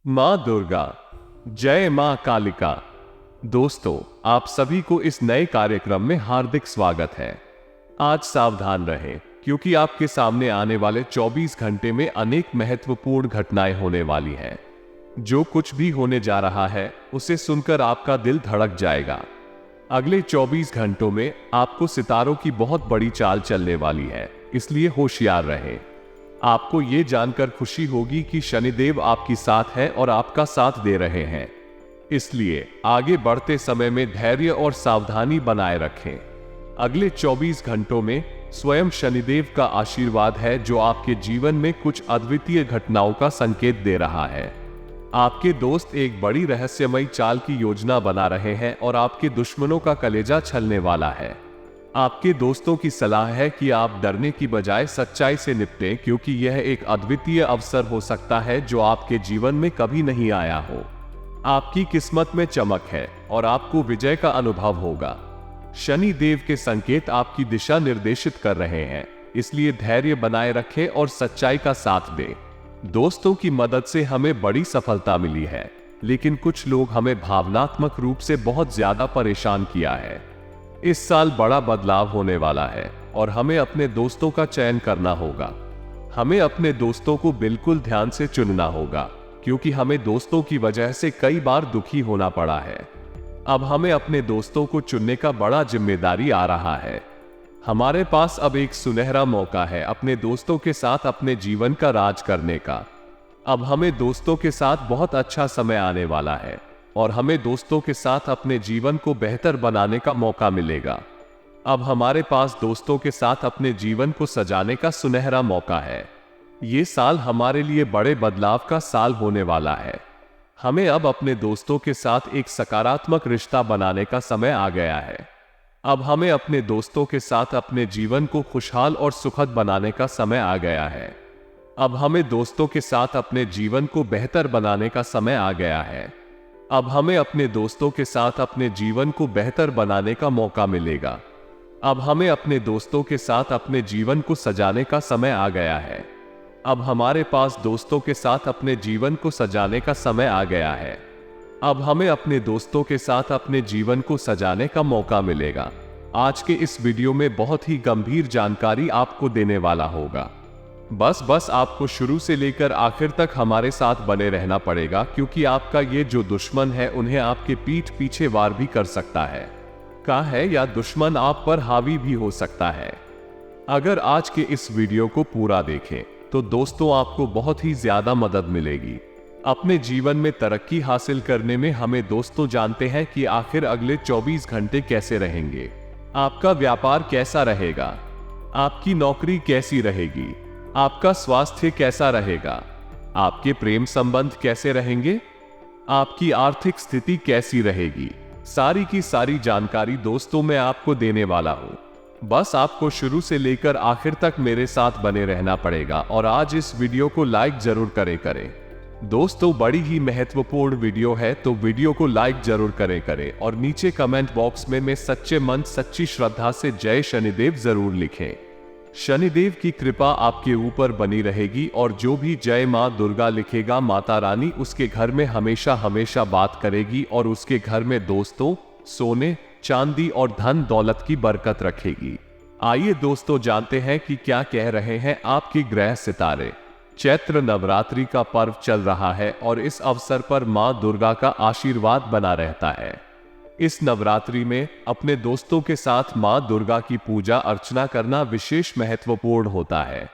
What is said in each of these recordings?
माँ दुर्गा, जय माँ कालिका। दोस्तों, आप सभी को इस नए कार्यक्रम में हार्दिक स्वागत है। आज सावधान रहें, क्योंकि आपके सामने आने वाले 24 घंटे में अनेक महत्वपूर्ण घटनाएं होने वाली हैं। जो कुछ भी होने जा रहा है, उसे सुनकर आपका दिल धड़क जाएगा। अगले 24 घंटों में आपको सितारों की बहुत बड़ी चाल चलने वाली है, इसलिए होशियार रहें। आपको ये जानकर खुशी होगी कि शनिदेव आपकी साथ है और आपका साथ दे रहे हैं। इसलिए आगे बढ़ते समय में धैर्य और सावधानी बनाए रखें। अगले 24 घंटों में स्वयं शनिदेव का आशीर्वाद है, जो आपके जीवन में कुछ अद्वितीय घटनाओं का संकेत दे रहा है। आपके दोस्त एक बड़ी रहस्यमयी चाल की योजना बना रहे हैं और आपके दुश्मनों का कलेजा छलने वाला है। आपके दोस्तों की सलाह है कि आप डरने की बजाय सच्चाई से निपटें, क्योंकि यह एक अद्वितीय अवसर हो सकता है जो आपके जीवन में कभी नहीं आया हो। आपकी किस्मत में चमक है और आपको विजय का अनुभव होगा। शनि देव के संकेत आपकी दिशा निर्देशित कर रहे हैं, इसलिए धैर्य बनाए रखें और सच्चाई का साथ दें। दोस्तों की मदद से हमें बड़ी सफलता मिली है, लेकिन कुछ लोग हमें भावनात्मक रूप से बहुत ज्यादा परेशान किया है। इस साल बड़ा बदलाव होने वाला है और हमें अपने दोस्तों का चयन करना होगा। हमें अपने दोस्तों को बिल्कुल ध्यान से चुनना होगा, क्योंकि हमें दोस्तों की वजह से कई बार दुखी होना पड़ा है। अब हमें अपने दोस्तों को चुनने का बड़ा जिम्मेदारी आ रहा है। हमारे पास अब एक सुनहरा मौका है अपने दोस्तों के साथ अपने जीवन का राज करने का। अब हमें दोस्तों के साथ बहुत अच्छा समय आने वाला है और हमें दोस्तों के साथ अपने जीवन को बेहतर बनाने का मौका मिलेगा। अब हमारे पास दोस्तों के साथ अपने जीवन को सजाने का सुनहरा मौका है। ये साल हमारे लिए बड़े बदलाव का साल होने वाला है। हमें अब अपने दोस्तों के साथ एक सकारात्मक रिश्ता बनाने का समय आ गया है। अब हमें अपने दोस्तों के साथ अपने जीवन को खुशहाल और सुखद बनाने का समय आ गया है। अब हमें दोस्तों के साथ अपने जीवन को बेहतर बनाने का समय आ गया है। अब हमें अपने दोस्तों के साथ अपने जीवन को बेहतर बनाने का मौका मिलेगा। अब हमें अपने दोस्तों के साथ अपने जीवन को सजाने का समय आ गया है। अब हमारे पास दोस्तों के साथ अपने जीवन को सजाने का समय आ गया है। अब हमें अपने दोस्तों के साथ अपने जीवन को सजाने का मौका मिलेगा। आज के इस वीडियो में बहुत ही गंभीर जानकारी आपको देने वाला होगा। बस आपको शुरू से लेकर आखिर तक हमारे साथ बने रहना पड़ेगा, क्योंकि आपका ये जो दुश्मन है उन्हें आपके पीठ पीछे वार भी कर सकता है या दुश्मन आप पर हावी भी हो सकता है। अगर आज के इस वीडियो को पूरा देखें तो दोस्तों आपको बहुत ही ज्यादा मदद मिलेगी। अपने जीवन में तरक्की हासिल करने में हमें दोस्तों जानते हैं कि आखिर अगले 24 घंटे कैसे रहेंगे। आपका व्यापार कैसा रहेगा, आपकी नौकरी कैसी रहेगी, आपका स्वास्थ्य कैसा रहेगा, आपके प्रेम संबंध कैसे रहेंगे, आपकी आर्थिक स्थिति कैसी रहेगी। सारी की सारी जानकारी दोस्तों मैं आपको देने वाला हूं। बस आपको शुरू से लेकर आखिर तक मेरे साथ बने रहना पड़ेगा और आज इस वीडियो को लाइक जरूर करें। दोस्तों, बड़ी ही महत्वपूर्ण वीडियो है, तो वीडियो को लाइक जरूर करें और नीचे कमेंट बॉक्स में सच्चे मन सच्ची श्रद्धा से जय शनिदेव जरूर लिखें। शनिदेव की कृपा आपके ऊपर बनी रहेगी और जो भी जय माँ दुर्गा लिखेगा, माता रानी उसके घर में हमेशा हमेशा बात करेगी और उसके घर में दोस्तों, सोने चांदी और धन दौलत की बरकत रखेगी। आइए दोस्तों जानते हैं कि क्या कह रहे हैं आपके ग्रह सितारे। चैत्र नवरात्रि का पर्व चल रहा है और इस अवसर पर मां दुर्गा का आशीर्वाद बना रहता है। इस नवरात्रि में अपने दोस्तों के साथ मां दुर्गा की पूजा अर्चना करना विशेष महत्वपूर्ण होता है।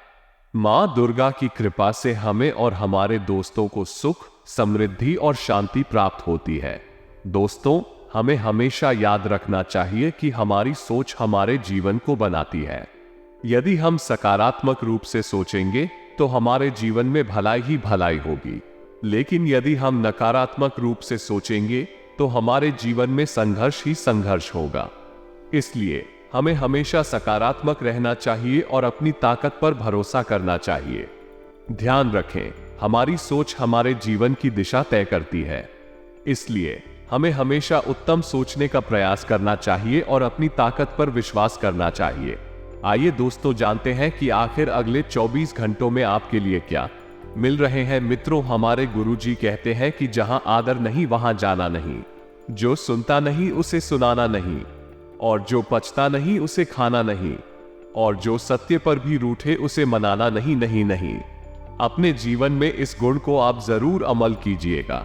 मां दुर्गा की कृपा से हमें और हमारे दोस्तों को सुख, समृद्धि और शांति प्राप्त होती है। दोस्तों, हमें हमेशा याद रखना चाहिए कि हमारी सोच हमारे जीवन को बनाती है। यदि हम सकारात्मक रूप से सोचेंगे तो हमारे जीवन में भलाई ही भलाई होगी, लेकिन यदि हम नकारात्मक रूप से सोचेंगे तो हमारे जीवन में संघर्ष ही संघर्ष होगा। इसलिए हमें हमेशा सकारात्मक रहना चाहिए और अपनी ताकत पर भरोसा करना चाहिए। ध्यान रखें, हमारी सोच हमारे जीवन की दिशा तय करती है। इसलिए हमें हमेशा उत्तम सोचने का प्रयास करना चाहिए और अपनी ताकत पर विश्वास करना चाहिए। आइए दोस्तों जानते हैं कि आखिर अगले 24 घंटों में आपके लिए क्या मिल रहे हैं। मित्रों, हमारे गुरुजी कहते हैं कि जहां आदर नहीं वहां जाना नहीं, जो सुनता नहीं उसे सुनाना नहीं, और जो पचता नहीं उसे खाना नहीं, और जो सत्य पर भी रूठे उसे मनाना नहीं। नहीं नहीं, अपने जीवन में इस गुण को आप जरूर अमल कीजिएगा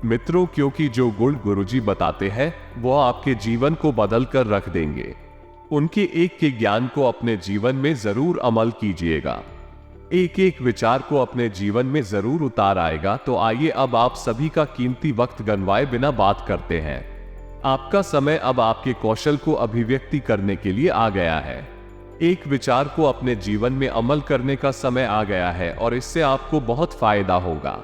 मित्रों, क्योंकि जो गुण गुरुजी बताते हैं वो आपके जीवन को बदल कर रख देंगे। उनके एक के ज्ञान को अपने जीवन में जरूर अमल कीजिएगा, एक एक विचार को अपने जीवन में जरूर उतार आएगा। तो आइए अब आप सभी का कीमती वक्त गंवाए बिना बात करते हैं। आपका समय अब आपके कौशल को अभिव्यक्ति करने के लिए आ गया है। एक विचार को अपने जीवन में अमल करने का समय आ गया है और इससे आपको बहुत फायदा होगा।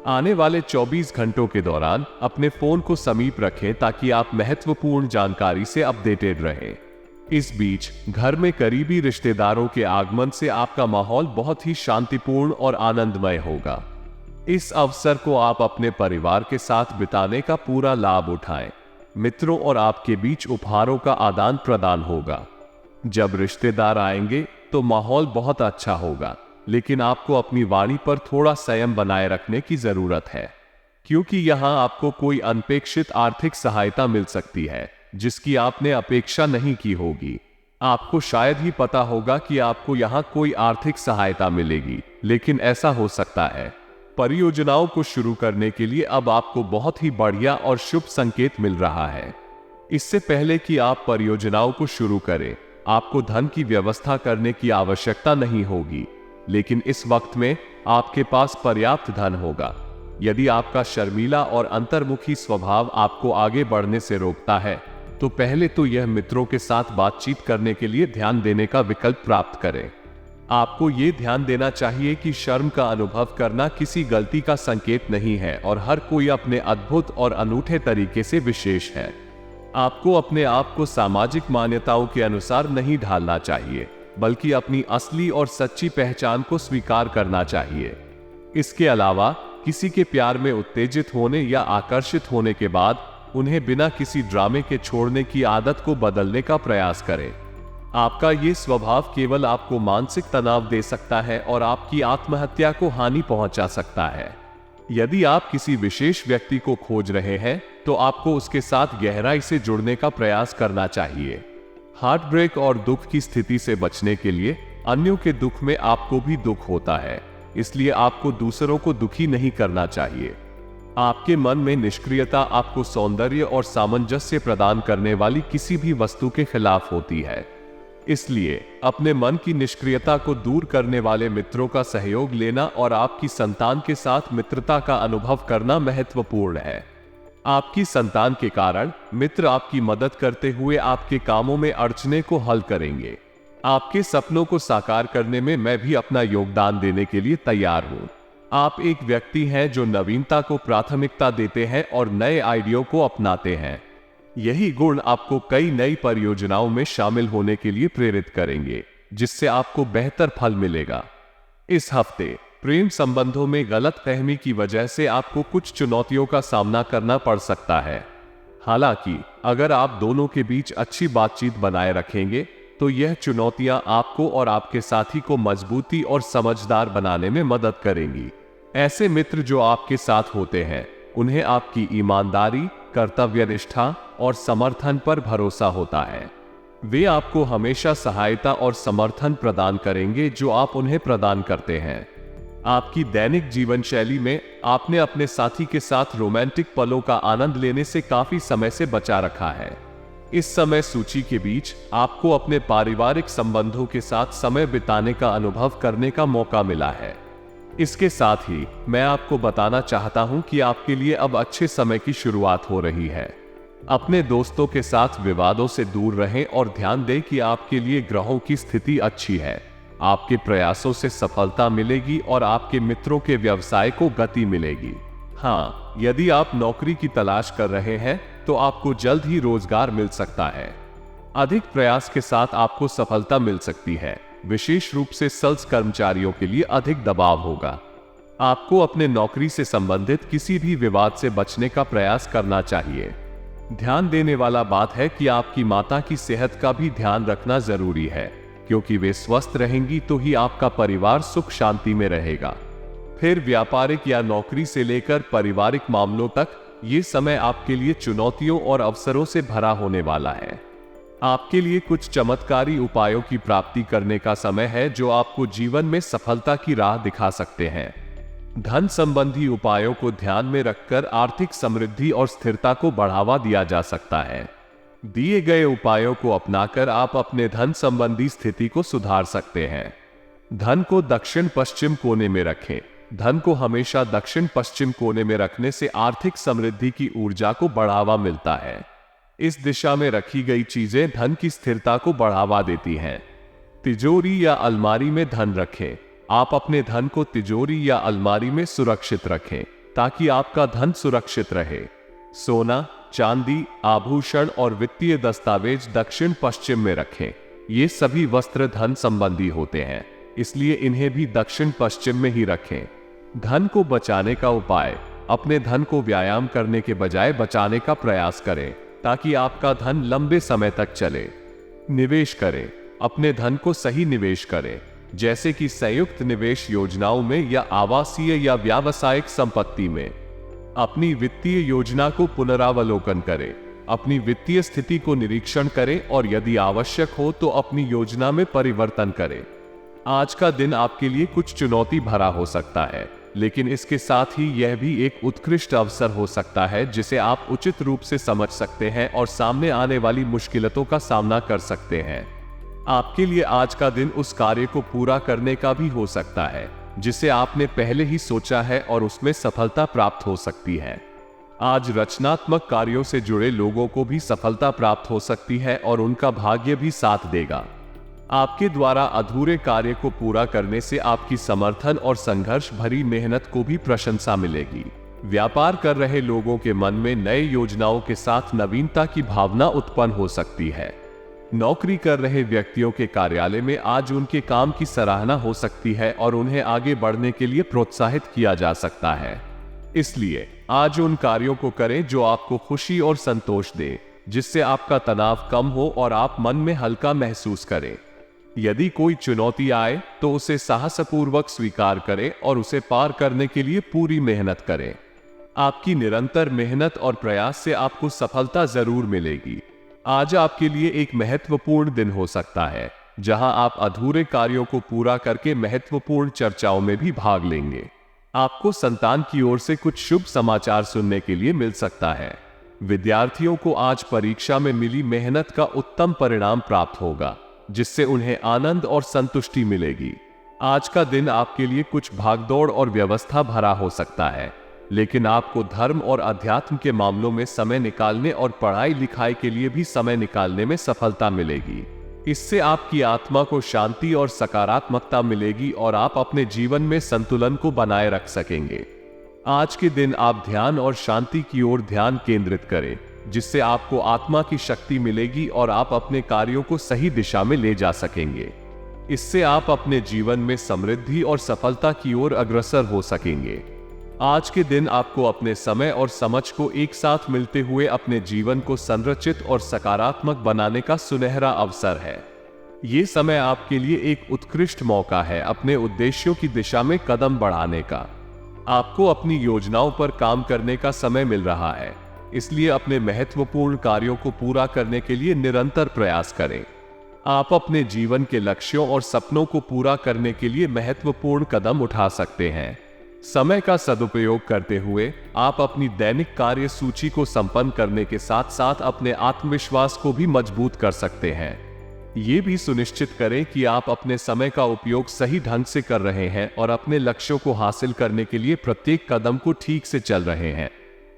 आने वाले 24 घंटों के दौरान अपने फोन को समीप रखें ताकि आप महत्वपूर्ण जानकारी से अपडेटेड रहें। इस बीच घर में करीबी रिश्तेदारों के आगमन से आपका माहौल बहुत ही शांतिपूर्ण और आनंदमय होगा। इस अवसर को आप अपने परिवार के साथ बिताने का पूरा लाभ उठाएं। मित्रों और आपके बीच उपहारों का आदान प्रदान होगा। जब रिश्तेदार आएंगे तो माहौल बहुत अच्छा होगा, लेकिन आपको अपनी वाणी पर थोड़ा संयम बनाए रखने की जरूरत है, क्योंकि यहां आपको कोई अनपेक्षित आर्थिक सहायता मिल सकती है जिसकी आपने अपेक्षा नहीं की होगी। आपको शायद ही पता होगा कि आपको यहां कोई आर्थिक सहायता मिलेगी, लेकिन ऐसा हो सकता है। परियोजनाओं को शुरू करने के लिए अब आपको बहुत ही बढ़िया और शुभ संकेत मिल रहा है। इससे पहले कि आप परियोजनाओं को शुरू करें, आपको धन की व्यवस्था करने की आवश्यकता नहीं होगी, लेकिन इस वक्त में आपके पास पर्याप्त धन होगा। यदि आपका शर्मीला और अंतर्मुखी स्वभाव आपको आगे बढ़ने से रोकता है, तो पहले तो यह मित्रों के साथ बातचीत करने के लिए ध्यान देने का विकल्प प्राप्त करें। आपको यह ध्यान देना चाहिए कि शर्म का अनुभव करना किसी गलती का संकेत नहीं है और हर कोई अपने अद्भुत और अनूठे तरीके से विशेष है। आपको अपने आप को सामाजिक मान्यताओं के अनुसार नहीं ढालना चाहिए, बल्कि अपनी असली और सच्ची पहचान को स्वीकार करना चाहिए। इसके अलावा किसी के प्यार में उत्तेजित होने या आकर्षित होने के बाद उन्हें बिना किसी ड्रामे के छोड़ने की आदत को बदलने का प्रयास करें। आपका ये स्वभाव केवल आपको मानसिक तनाव दे सकता है और आपकी आत्महत्या को हानि पहुंचा सकता है। यदि आप किसी विशेष व्यक्ति को खोज रहे हैं, तो आपको उसके साथ गहराई से जुड़ने का प्रयास करना चाहिए। हार्ट ब्रेक और दुख की स्थिति से बचने के लिए अन्यों के दुख में आपको भी दुख होता है, इसलिए आपको दूसरों को दुखी नहीं करना चाहिए। आपके मन में निष्क्रियता आपको सौंदर्य और सामंजस्य प्रदान करने वाली किसी भी वस्तु के खिलाफ होती है। इसलिए अपने मन की निष्क्रियता को दूर करने वाले मित्रों का सहयोग लेना और आपकी संतान के साथ मित्रता का अनुभव करना महत्वपूर्ण है। आपकी संतान के कारण मित्र आपकी मदद करते हुए आपके कामों में अड़चने को हल करेंगे। आपके सपनों को साकार करने में मैं भी अपना योगदान देने के लिए तैयार हूं। आप एक व्यक्ति हैं जो नवीनता को प्राथमिकता देते हैं और नए आइडिया को अपनाते हैं। यही गुण आपको कई नई परियोजनाओं में शामिल होने के लिए प्रेरित करेंगे, जिससे आपको बेहतर फल मिलेगा। इस हफ्ते प्रेम संबंधों में गलतफहमी की वजह से आपको कुछ चुनौतियों का सामना करना पड़ सकता है। हालांकि अगर आप दोनों के बीच अच्छी बातचीत बनाए रखेंगे, तो यह चुनौतियां आपको और आपके साथी को मजबूती और समझदार बनाने में मदद करेंगी। ऐसे मित्र जो आपके साथ होते हैं, उन्हें आपकी ईमानदारी, कर्तव्यनिष्ठा और समर्थन पर भरोसा होता है। वे आपको हमेशा सहायता और समर्थन प्रदान करेंगे जो आप उन्हें प्रदान करते हैं। आपकी दैनिक जीवन शैली में आपने अपने साथी के साथ रोमांटिक पलों का आनंद लेने से काफी समय से बचा रखा है। इस समय सूची के बीच आपको अपने पारिवारिक संबंधों के साथ समय बिताने का अनुभव करने का मौका मिला है। इसके साथ ही मैं आपको बताना चाहता हूं कि आपके लिए अब अच्छे समय की शुरुआत हो रही है। अपने दोस्तों के साथ विवादों से दूर रहें और ध्यान दें कि आपके लिए ग्रहों की स्थिति अच्छी है। आपके प्रयासों से सफलता मिलेगी और आपके मित्रों के व्यवसाय को गति मिलेगी। हाँ, यदि आप नौकरी की तलाश कर रहे हैं तो आपको जल्द ही रोजगार मिल सकता है। अधिक प्रयास के साथ आपको सफलता मिल सकती है। विशेष रूप से सेल्स कर्मचारियों के लिए अधिक दबाव होगा। आपको अपने नौकरी से संबंधित किसी भी विवाद से बचने का प्रयास करना चाहिए। ध्यान देने वाला बात है कि आपकी माता की सेहत का भी ध्यान रखना जरूरी है, क्योंकि वे स्वस्थ रहेंगी तो ही आपका परिवार सुख शांति में रहेगा। फिर व्यापारिक या नौकरी से लेकर पारिवारिक मामलों तक ये समय आपके लिए चुनौतियों और अवसरों से भरा होने वाला है। आपके लिए कुछ चमत्कारी उपायों की प्राप्ति करने का समय है जो आपको जीवन में सफलता की राह दिखा सकते हैं। धन संबंधी उपायों को ध्यान में रखकर आर्थिक समृद्धि और स्थिरता को बढ़ावा दिया जा सकता है। दिए गए उपायों को अपनाकर आप अपने धन संबंधी स्थिति को सुधार सकते हैं। धन को दक्षिण पश्चिम कोने में रखें। धन को हमेशा दक्षिण पश्चिम कोने में रखने से आर्थिक समृद्धि की ऊर्जा को बढ़ावा मिलता है। इस दिशा में रखी गई चीजें धन की स्थिरता को बढ़ावा देती हैं। तिजोरी या अलमारी में धन रखें। आप अपने धन को तिजोरी या अलमारी में सुरक्षित रखें ताकि आपका धन सुरक्षित रहे। सोना, चांदी, आभूषण और वित्तीय दस्तावेज दक्षिण पश्चिम में रखें। ये सभी वस्त्र धन संबंधी होते हैं, इसलिए इन्हें भी दक्षिण पश्चिम में ही रखें। धन को बचाने का उपाय: अपने धन को व्यायाम करने के बजाय बचाने का प्रयास करें ताकि आपका धन लंबे समय तक चले। निवेश करें। अपने धन को सही निवेश करें, जैसे कि संयुक्त निवेश योजनाओं में या आवासीय या व्यावसायिक संपत्ति में। अपनी वित्तीय योजना को पुनरावलोकन करें। अपनी वित्तीय स्थिति को निरीक्षण करें और यदि आवश्यक हो तो अपनी योजना में परिवर्तन करें। आज का दिन आपके लिए कुछ चुनौती भरा हो सकता है, लेकिन इसके साथ ही यह भी एक उत्कृष्ट अवसर हो सकता है जिसे आप उचित रूप से समझ सकते हैं और सामने आने वाली मुश्किलों का सामना कर सकते हैं। आपके लिए आज का दिन उस कार्य को पूरा करने का भी हो सकता है जिसे आपने पहले ही सोचा है और उसमें सफलता प्राप्त हो सकती है। आज रचनात्मक कार्यों से जुड़े लोगों को भी सफलता प्राप्त हो सकती है और उनका भाग्य भी साथ देगा। आपके द्वारा अधूरे कार्य को पूरा करने से आपकी समर्थन और संघर्ष भरी मेहनत को भी प्रशंसा मिलेगी। व्यापार कर रहे लोगों के मन में नए योजनाओं के साथ नवीनता की भावना उत्पन्न हो सकती है। नौकरी कर रहे व्यक्तियों के कार्यालय में आज उनके काम की सराहना हो सकती है और उन्हें आगे बढ़ने के लिए प्रोत्साहित किया जा सकता है। इसलिए आज उन कार्यों को करें जो आपको खुशी और संतोष दे, जिससे आपका तनाव कम हो और आप मन में हल्का महसूस करें। यदि कोई चुनौती आए तो उसे साहसपूर्वक स्वीकार करें और उसे पार करने के लिए पूरी मेहनत करें। आपकी निरंतर मेहनत और प्रयास से आपको सफलता जरूर मिलेगी। आज आपके लिए एक महत्वपूर्ण दिन हो सकता है जहां आप अधूरे कार्यों को पूरा करके महत्वपूर्ण चर्चाओं में भी भाग लेंगे। आपको संतान की ओर से कुछ शुभ समाचार सुनने के लिए मिल सकता है। विद्यार्थियों को आज परीक्षा में मिली मेहनत का उत्तम परिणाम प्राप्त होगा, जिससे उन्हें आनंद और संतुष्टि मिलेगी। आज का दिन आपके लिए कुछ भागदौड़ और व्यवस्था भरा हो सकता है, लेकिन आपको धर्म और अध्यात्म के मामलों में समय निकालने और पढ़ाई लिखाई के लिए भी समय निकालने में सफलता मिलेगी। इससे आपकी आत्मा को शांति और सकारात्मकता मिलेगी और आप अपने जीवन में संतुलन को बनाए रख सकेंगे। आज के दिन आप ध्यान और शांति की ओर ध्यान केंद्रित करें, जिससे आपको आत्मा की शक्ति मिलेगी और आप अपने कार्यों को सही दिशा में ले जा सकेंगे। इससे आप अपने जीवन में समृद्धि और सफलता की ओर अग्रसर हो सकेंगे। आज के दिन आपको अपने समय और समझ को एक साथ मिलते हुए अपने जीवन को संरचित और सकारात्मक बनाने का सुनहरा अवसर है। ये समय आपके लिए एक उत्कृष्ट मौका है अपने उद्देश्यों की दिशा में कदम बढ़ाने का। आपको अपनी योजनाओं पर काम करने का समय मिल रहा है, इसलिए अपने महत्वपूर्ण कार्यों को पूरा करने के लिए निरंतर प्रयास करें। आप अपने जीवन के लक्ष्यों और सपनों को पूरा करने के लिए महत्वपूर्ण कदम उठा सकते हैं। समय का सदुपयोग करते हुए आप अपनी दैनिक कार्य सूची को संपन्न करने के साथ साथ अपने आत्मविश्वास को भी मजबूत कर सकते हैं। ये भी सुनिश्चित करें कि आप अपने समय का उपयोग सही ढंग से कर रहे हैं और अपने लक्ष्यों को हासिल करने के लिए प्रत्येक कदम को ठीक से चल रहे हैं।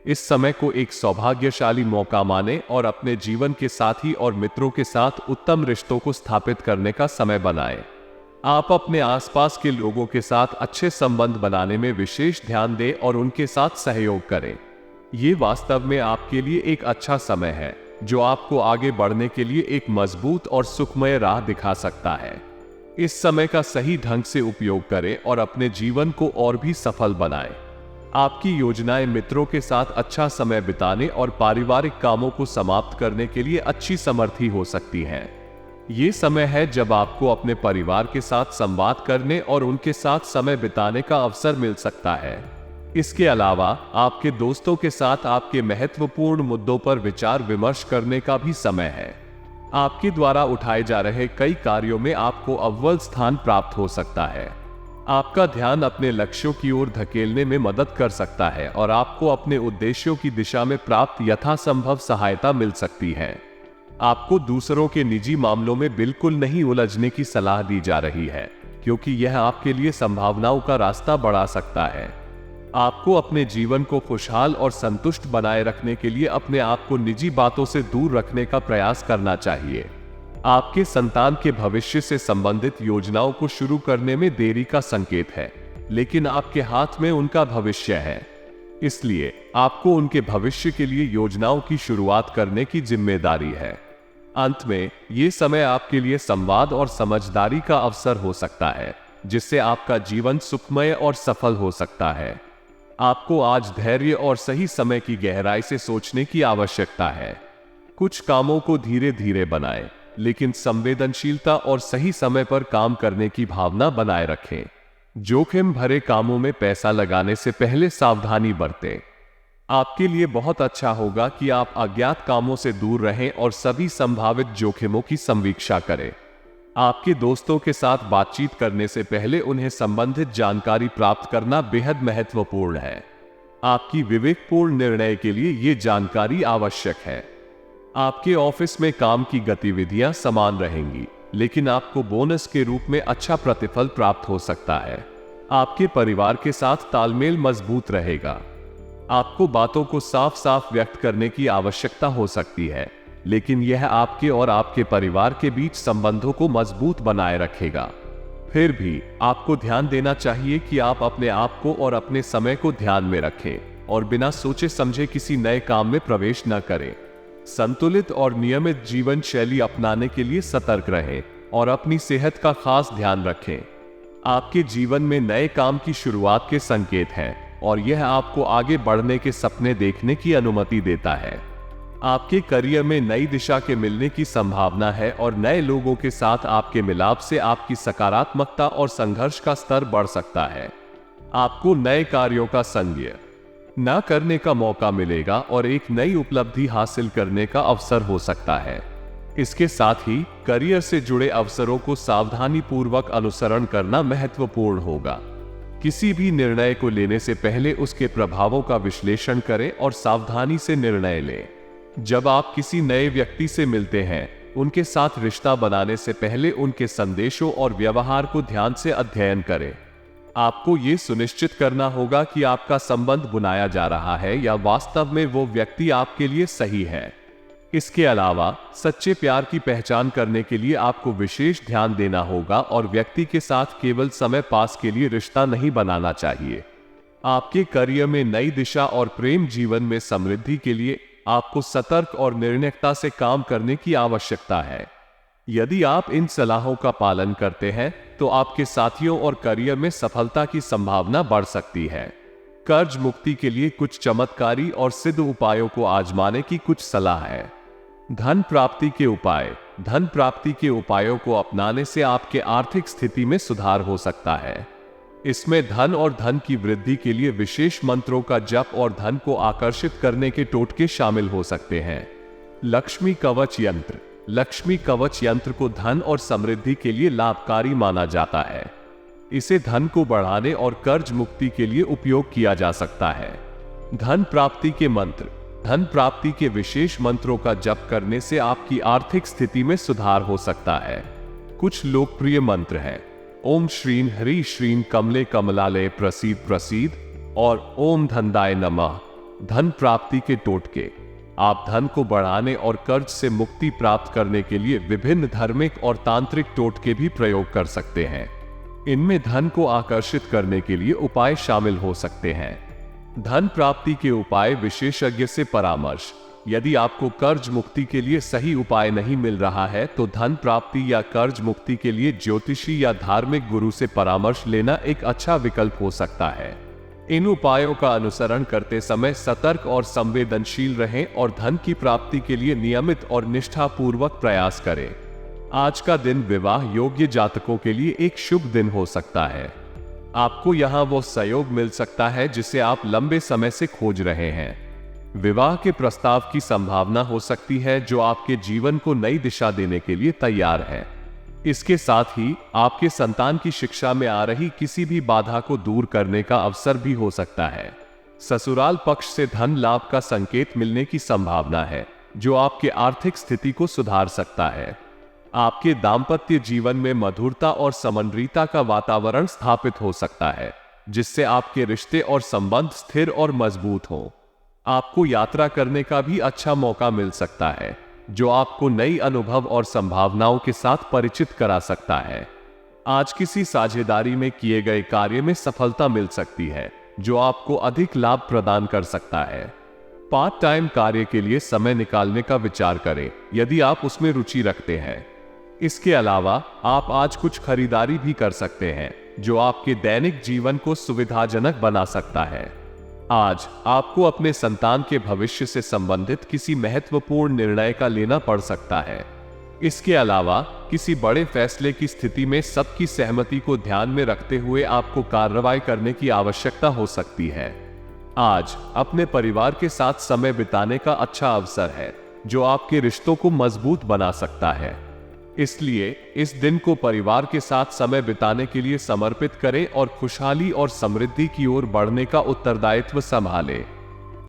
इस समय को एक सौभाग्यशाली मौका माने और अपने जीवन के साथी और मित्रों के साथ उत्तम रिश्तों को स्थापित करने का समय बनाएं। आप अपने आसपास के लोगों के साथ अच्छे संबंध बनाने में विशेष ध्यान दें और उनके साथ सहयोग करें। ये वास्तव में आपके लिए एक अच्छा समय है जो आपको आगे बढ़ने के लिए एक मजबूत और सुखमय राह दिखा सकता है। इस समय का सही ढंग से उपयोग करें और अपने जीवन को और भी सफल बनाएं। आपकी योजनाएं मित्रों के साथ अच्छा समय बिताने और पारिवारिक कामों को समाप्त करने के लिए अच्छी समर्थी हो सकती हैं। ये समय है जब आपको अपने परिवार के साथ संवाद करने और उनके साथ समय बिताने का अवसर मिल सकता है। इसके अलावा आपके दोस्तों के साथ आपके महत्वपूर्ण मुद्दों पर विचार विमर्श करने का भी समय है। आपके द्वारा उठाए जा रहे कई कार्यों में आपको अव्वल स्थान प्राप्त हो सकता है। आपका ध्यान अपने लक्ष्यों की ओर धकेलने में मदद कर सकता है और आपको अपने उद्देश्यों की दिशा में प्राप्त यथासंभव सहायता मिल सकती है। आपको दूसरों के निजी मामलों में बिल्कुल नहीं उलझने की सलाह दी जा रही है, क्योंकि यह आपके लिए संभावनाओं का रास्ता बढ़ा सकता है। आपको अपने जीवन को खुशहाल और संतुष्ट बनाए रखने के लिए अपने आप को निजी बातों से दूर रखने का प्रयास करना चाहिए। आपके संतान के भविष्य से संबंधित योजनाओं को शुरू करने में देरी का संकेत है, लेकिन आपके हाथ में उनका भविष्य है, इसलिए आपको उनके भविष्य के लिए योजनाओं की शुरुआत करने की जिम्मेदारी है। अंत में ये समय आपके लिए संवाद और समझदारी का अवसर हो सकता है, जिससे आपका जीवन सुखमय और सफल हो सकता है। आपको आज धैर्य और सही समय की गहराई से सोचने की आवश्यकता है। कुछ कामों को धीरे धीरे बनाएं, लेकिन संवेदनशीलता और सही समय पर काम करने की भावना बनाए रखें। जोखिम भरे कामों में पैसा लगाने से पहले सावधानी बरतें। आपके लिए बहुत अच्छा होगा कि आप अज्ञात कामों से दूर रहें और सभी संभावित जोखिमों की समीक्षा करें। आपके दोस्तों के साथ बातचीत करने से पहले उन्हें संबंधित जानकारी प्राप्त करना बेहद महत्वपूर्ण है। आपकी विवेकपूर्ण निर्णय के लिए यह जानकारी आवश्यक है। आपके ऑफिस में काम की गतिविधियां समान रहेंगी, लेकिन आपको बोनस के रूप में अच्छा प्रतिफल प्राप्त हो सकता है। आपके परिवार के साथ तालमेल मजबूत रहेगा। आपको बातों को साफ साफ व्यक्त करने की आवश्यकता हो सकती है, लेकिन यह आपके और आपके परिवार के बीच संबंधों को मजबूत बनाए रखेगा। फिर भी आपको ध्यान देना चाहिए कि आप अपने आप को और अपने समय को ध्यान में रखें और बिना सोचे समझे किसी नए काम में प्रवेश न करें। संतुलित और नियमित जीवन शैली अपनाने के लिए सतर्क रहें और अपनी सेहत का खास ध्यान रखें। आपके जीवन में नए काम की शुरुआत के संकेत हैं और यह आपको आगे बढ़ने के सपने देखने की अनुमति देता है। आपके करियर में नई दिशा के मिलने की संभावना है और नए लोगों के साथ आपके मिलाप से आपकी सकारात्मकता और संघर्ष का स्तर बढ़ सकता है। आपको नए कार्यों का संज्ञ न करने का मौका मिलेगा और एक नई उपलब्धि हासिल करने का अवसर हो सकता है। इसके साथ ही करियर से जुड़े अवसरों को सावधानी पूर्वक अनुसरण करना महत्वपूर्ण होगा। किसी भी निर्णय को लेने से पहले उसके प्रभावों का विश्लेषण करें और सावधानी से निर्णय लें। जब आप किसी नए व्यक्ति से मिलते हैं, उनके साथ रिश्ता बनाने से पहले उनके संदेशों और व्यवहार को ध्यान से अध्ययन करें। आपको ये सुनिश्चित करना होगा कि आपका संबंध बुनाया जा रहा है या वास्तव में वो व्यक्ति आपके लिए सही है। इसके अलावा सच्चे प्यार की पहचान करने के लिए आपको विशेष ध्यान देना होगा और व्यक्ति के साथ केवल समय पास के लिए रिश्ता नहीं बनाना चाहिए। आपके करियर में नई दिशा और प्रेम जीवन में समृद्धि के लिए आपको सतर्क और निर्णयता से काम करने की आवश्यकता है। यदि आप इन सलाहों का पालन करते हैं तो आपके साथियों और करियर में सफलता की संभावना बढ़ सकती है। कर्ज मुक्ति के लिए कुछ चमत्कारी और सिद्ध उपायों को आजमाने की कुछ सलाह है। धन प्राप्ति के उपाय। धन प्राप्ति के उपायों को अपनाने से आपके आर्थिक स्थिति में सुधार हो सकता है। इसमें धन और धन की वृद्धि के लिए विशेष मंत्रों का जप और धन को आकर्षित करने के टोटके शामिल हो सकते हैं। लक्ष्मी कवच यंत्र। लक्ष्मी कवच यंत्र को धन और समृद्धि के लिए लाभकारी माना जाता है। इसे धन को बढ़ाने और कर्ज मुक्ति के लिए उपयोग किया जा सकता है। धन प्राप्ति के मंत्र। धन प्राप्ति के विशेष मंत्रों का जप करने से आपकी आर्थिक स्थिति में सुधार हो सकता है। कुछ लोकप्रिय मंत्र हैं: ओम श्रीं हरि श्रीं कमले कमलालय प्रसीद प्रसीद और ओम धनदाय नमः। धन प्राप्ति के टोटके। आप धन को बढ़ाने और कर्ज से मुक्ति प्राप्त करने के लिए विभिन्न धार्मिक और तांत्रिक टोटके भी प्रयोग कर सकते हैं। इनमें धन को आकर्षित करने के लिए उपाय शामिल हो सकते हैं। धन प्राप्ति के उपाय विशेषज्ञ से परामर्श। यदि आपको कर्ज मुक्ति के लिए सही उपाय नहीं मिल रहा है तो धन प्राप्ति या कर्ज मुक्ति के लिए ज्योतिषी या धार्मिक गुरु से परामर्श लेना एक अच्छा विकल्प हो सकता है। इन उपायों का अनुसरण करते समय सतर्क और संवेदनशील रहें और धन की प्राप्ति के लिए नियमित और निष्ठापूर्वक प्रयास करें। आज का दिन विवाह योग्य जातकों के लिए एक शुभ दिन हो सकता है। आपको यहाँ वो सहयोग मिल सकता है जिसे आप लंबे समय से खोज रहे हैं। विवाह के प्रस्ताव की संभावना हो सकती है जो आपके जीवन को नई दिशा देने के लिए तैयार है। इसके साथ ही आपके संतान की शिक्षा में आ रही किसी भी बाधा को दूर करने का अवसर भी हो सकता है। ससुराल पक्ष से धन लाभ का संकेत मिलने की संभावना है जो आपके आर्थिक स्थिति को सुधार सकता है। आपके दाम्पत्य जीवन में मधुरता और समन्विता का वातावरण स्थापित हो सकता है जिससे आपके रिश्ते और संबंध स्थिर और मजबूत हों। आपको यात्रा करने का भी अच्छा मौका मिल सकता है जो आपको नई अनुभव और संभावनाओं के साथ परिचित करा सकता है। आज किसी साझेदारी में किए गए कार्य में सफलता मिल सकती है जो आपको अधिक लाभ प्रदान कर सकता है। पार्ट टाइम कार्य के लिए समय निकालने का विचार करें यदि आप उसमें रुचि रखते हैं। इसके अलावा आप आज कुछ खरीदारी भी कर सकते हैं जो आपके दैनिक जीवन को सुविधाजनक बना सकता है। आज आपको अपने संतान के भविष्य से संबंधित किसी महत्वपूर्ण निर्णय का लेना पड़ सकता है। इसके अलावा किसी बड़े फैसले की स्थिति में सबकी सहमति को ध्यान में रखते हुए आपको कार्रवाई करने की आवश्यकता हो सकती है। आज अपने परिवार के साथ समय बिताने का अच्छा अवसर है जो आपके रिश्तों को मजबूत बना सकता है। इसलिए इस दिन को परिवार के साथ समय बिताने के लिए समर्पित करें और खुशहाली और समृद्धि की ओर बढ़ने का उत्तरदायित्व संभालें।